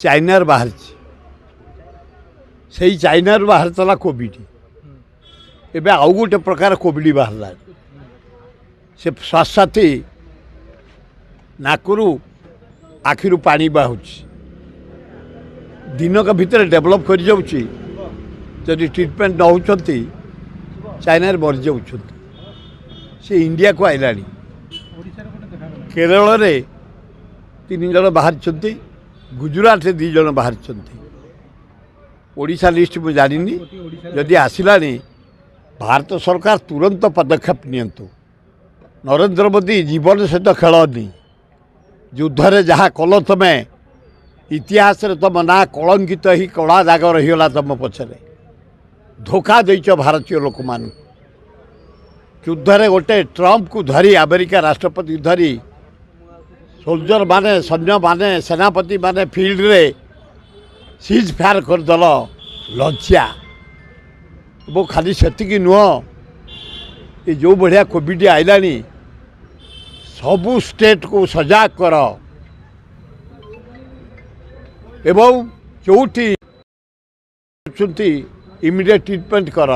चाइनार बाहर से चाइनार बाहर चला कोविड एवं आउ गोटे प्रकार कोविड बाहर से श्वाससाथी नाकरू आखिरु पानी बाहुच दिनक भितर डेभलप कर जाऊँगी जदि ट्रिटमेंट न होती चाइना मरी जाऊँ से इंडिया को आइला केरल में 3 जन बाहर गुजरात से 2 जन बाहर ओडिशा लिस्ट में जानी जदि आसला भारत सरकार तुरंत पदक्षेप नियंतु नरेंद्र मोदी जीवन सहित खेलनी युद्ध जहाँ कल तुम इतिहास तुम ना कलंकित ही कला दाग रहीगला तुम पछरे धोखा देच भारतीय लोक मान युद्ध गोटे ट्रम्प को धरी अमेरिका राष्ट्रपति धरी सोल्जर माने सैन्य माने सेनापति माने फील्ड रे सीज फायर करदेल लज्जा वो खाली सेतिकी नुह ये जो बढ़िया कोविड आइला सबू स्टेट को सजाग कर एवं चौथी इमिडिएट ट्रिटमेंट कर।